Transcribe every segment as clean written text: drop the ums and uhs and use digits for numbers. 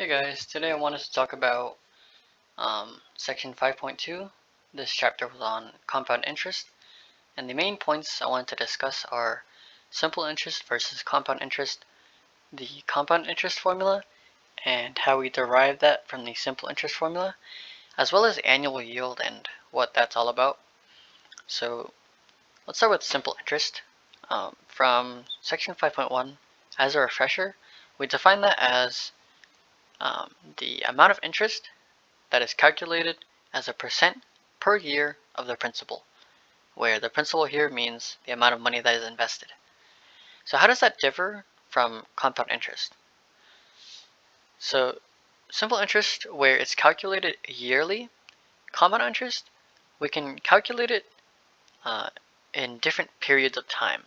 Hey guys, today I wanted to talk about section 5.2. This chapter was on compound interest, and the main points I wanted to discuss are simple interest versus compound interest, the compound interest formula, and how we derive that from the simple interest formula, as well as annual yield and what that's all about. So let's start with simple interest. From section 5.1, as a refresher, we define that as the amount of interest that is calculated as a percent per year of the principal, where the principal here means the amount of money that is invested. So how does that differ from compound interest? So simple interest, where it's calculated yearly, compound interest, we can calculate it in different periods of time.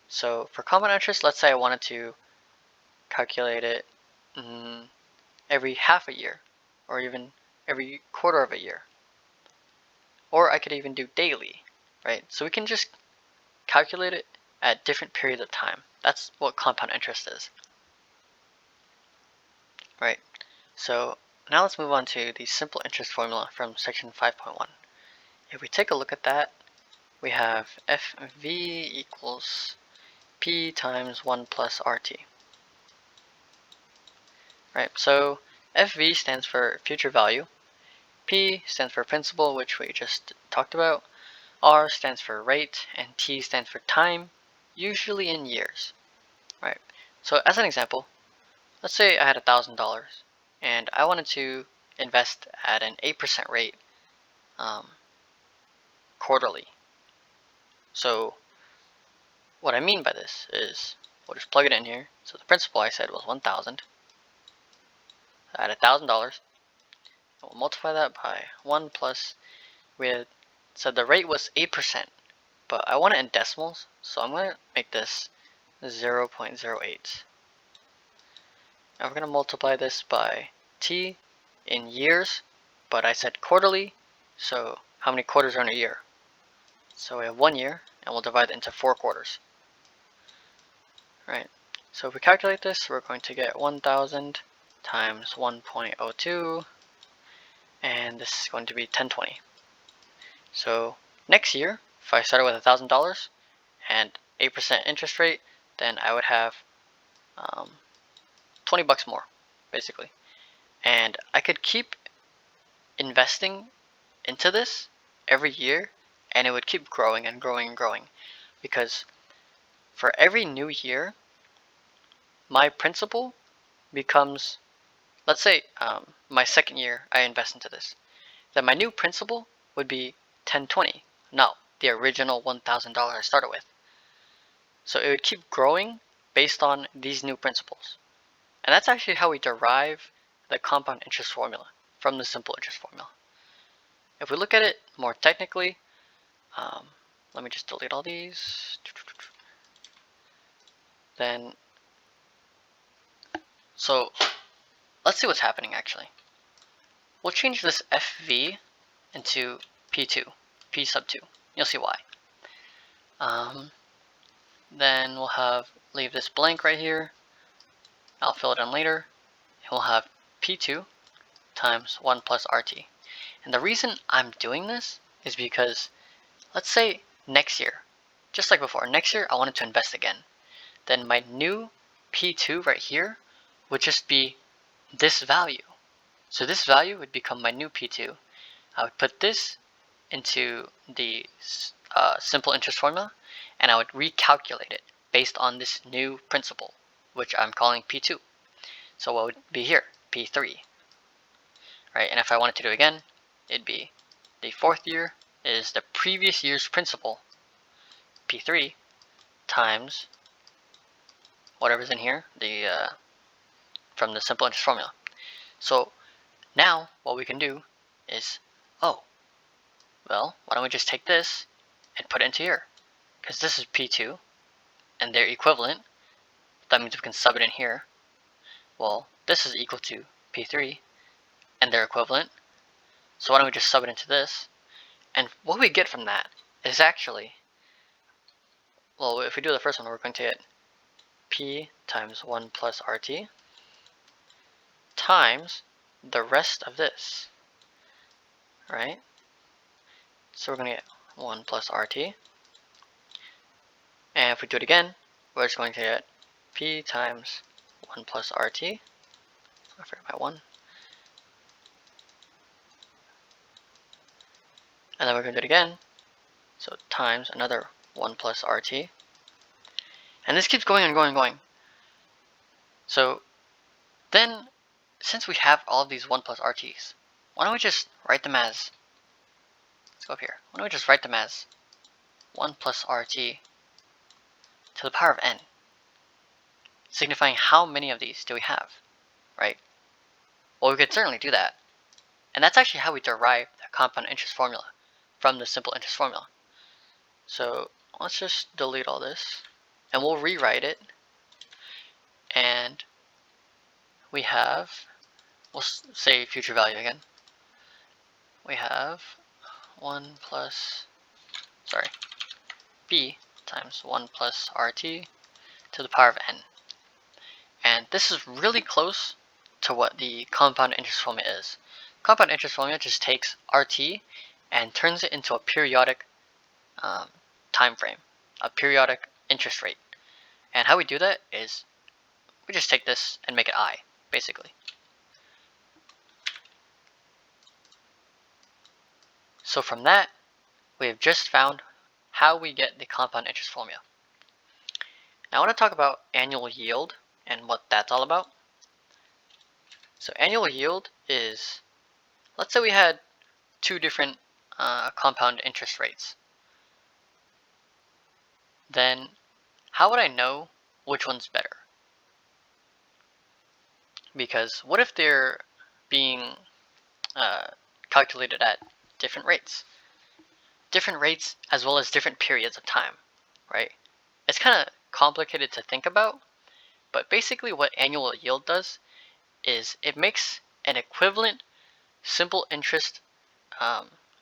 So for compound interest, let's say I wanted to calculate it every half a year, or even every quarter of a year. Or I could even do daily, right? So we can just calculate it at different periods of time. That's what compound interest is, right? So now let's move on to the simple interest formula from section 5.1. If we take a look at that, we have FV equals P times 1 plus RT, right? So FV stands for future value, P stands for principal, which we just talked about, R stands for rate, and T stands for time, usually in years, right? So as an example, let's say I had $1,000 and I wanted to invest at an 8% rate quarterly. So what I mean by this is we'll just plug it in here. So the principal I said was 1,000. I had $1,000. We'll multiply that by 1 plus, we had said the rate was 8%, but I want it in decimals, so I'm going to make this 0.08. Now we're going to multiply this by t in years, but I said quarterly, so how many quarters are in a year? So we have 1 year, and we'll divide it into 4 quarters. Right. So if we calculate this, we're going to get 1,000 times 1.02, and this is going to be 1020. So next year, if I started with $1,000 and 8% interest rate, then I would have 20 bucks more, basically. And I could keep investing into this every year, and it would keep growing and growing and growing, because for every new year, my principal becomes, let's say my second year I invest into this, then my new principal would be 1020, not the original $1,000 I started with. So it would keep growing based on these new principles. And that's actually how we derive the compound interest formula from the simple interest formula. If we look at it more technically, let me just delete all these. Then, so let's see what's happening actually. We'll change this FV into P2, P sub 2. You'll see why. Then we'll leave this blank right here. I'll fill it in later. And we'll have P2 times 1 plus RT. And the reason I'm doing this is because, let's say next year, just like before, next year I wanted to invest again. Then my new P2 right here would just be this value. So this value would become my new P2. I would put this into the simple interest formula, and I would recalculate it based on this new principal, which I'm calling P2. So what would be here? P3. Right? And if I wanted to do it again, it'd be the fourth year is the previous year's principal, P3, times whatever's in here, from the simple interest formula. So now what we can do is, well, why don't we just take this and put it into here? Because this is P2, and they're equivalent. That means we can sub it in here. Well, this is equal to P3, and they're equivalent. So why don't we just sub it into this? And what we get from that is actually, well, if we do the first one, we're going to get P times 1 plus RT times the rest of this, right? So we're going to get 1 plus RT. And if we do it again, we're just going to get P times 1 plus RT. I forgot my 1. And then we're going to do it again. So times another 1 plus RT. And this keeps going and going and going. So then, since we have all of these 1 plus RTs, why don't we just write them as, let's go up here. Why don't we just write them as 1 plus RT to the power of n, signifying how many of these do we have, right? Well, we could certainly do that. And that's actually how we derive the compound interest formula from the simple interest formula. So let's just delete all this and we'll rewrite it. And we have, we'll say future value again. We have 1 plus, sorry, b times 1 plus RT to the power of n. And this is really close to what the compound interest formula is. Compound interest formula just takes RT and turns it into a periodic time frame, a periodic interest rate. And how we do that is we just take this and make it I, basically. So from that, we have just found how we get the compound interest formula. Now I want to talk about annual yield and what that's all about. So annual yield is, let's say we had two different compound interest rates. Then how would I know which one's better? Because what if they're being calculated at different rates? Different rates as well as different periods of time, right? It's kind of complicated to think about, but basically what annual yield does is it makes an equivalent simple interest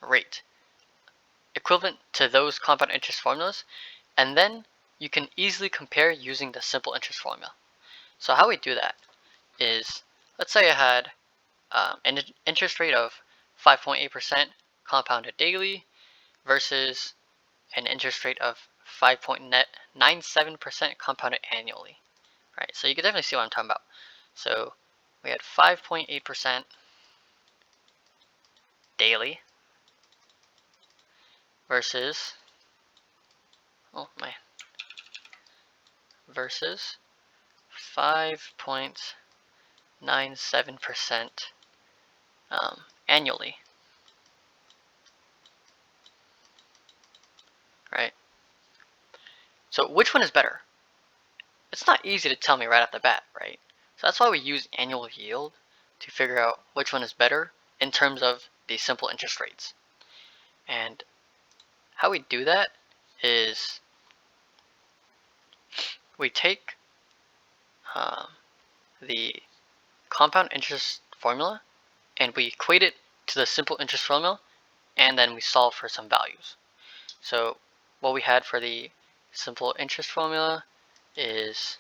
rate equivalent to those compound interest formulas, and then you can easily compare using the simple interest formula. So how we do that is, let's say I had an interest rate of 5.8% compounded daily versus an interest rate of 5.97% compounded annually, right? So you can definitely see what I'm talking about. So we had 5.8% daily versus, versus 5.97% annually, right? So which one is better? It's not easy to tell me right off the bat, right? So that's why we use annual yield to figure out which one is better in terms of the simple interest rates. And how we do that is we take the compound interest formula and we equate it to the simple interest formula, and then we solve for some values. So what we had for the simple interest formula is,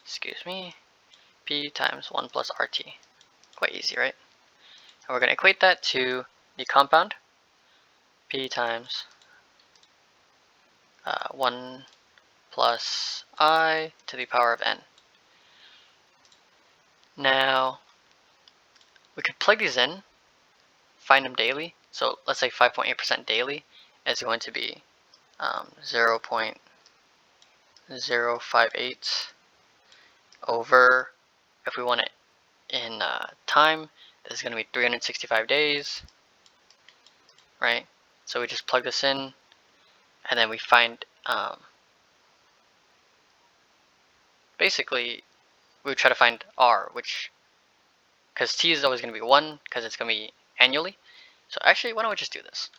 excuse me, P times 1 plus RT. Quite easy, right? And we're going to equate that to the compound, P times 1 plus I to the power of n. Now, we could plug these in, find them daily. So let's say 5.8% daily is going to be 0.058 over, if we want it in time, this is going to be 365 days, right? So we just plug this in, and then we find, basically, we would try to find R, which, because T is always going to be 1, because it's going to be annually. So actually, why don't we just do this?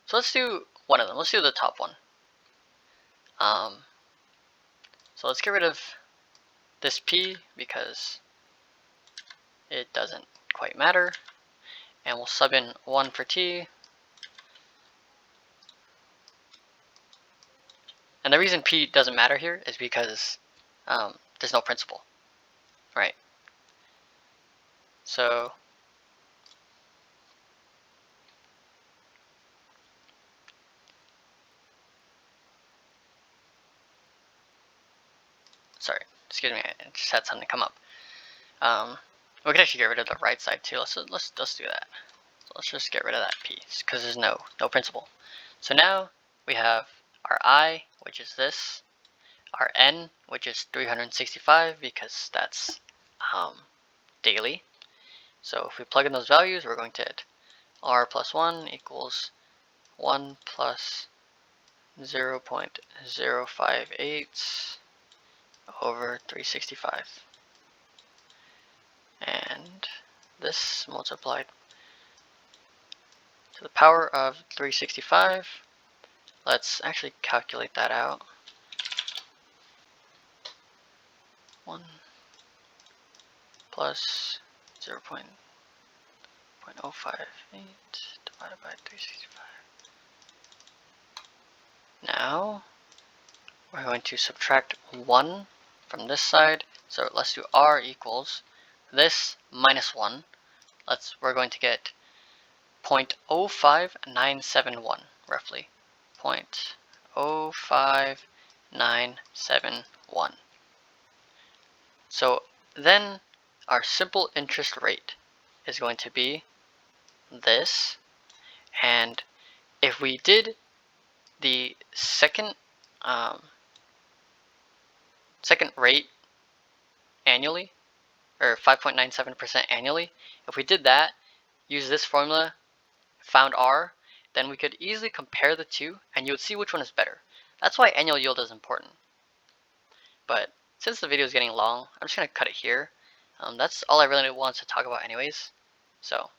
So let's do one of them. Let's do the top one. So let's get rid of this P because it doesn't quite matter. And we'll sub in 1 for T. And the reason P doesn't matter here is because there's no principal, right? So sorry, excuse me, I just had something come up. We could actually get rid of the right side too. Let's do that. So let's just get rid of that piece because there's no principal. So now we have our I, which is this, our N, which is 365 because that's daily. So if we plug in those values, we're going to get R plus 1 equals 1 plus 0.058 over 365. And this multiplied to the power of 365. Let's actually calculate that out. 1 plus 0.058 divided by 365. Now we're going to subtract 1 from this side. So let's do R equals this minus 1. We're going to get 0.05971 roughly. 0.05971. So then our simple interest rate is going to be this, and if we did the second rate annually, or 5.97% annually, if we did that, use this formula, found R, then we could easily compare the two and you would see which one is better. That's why annual yield is important. But since the video is getting long, I'm just going to cut it here. That's all I really wanted to talk about anyways. So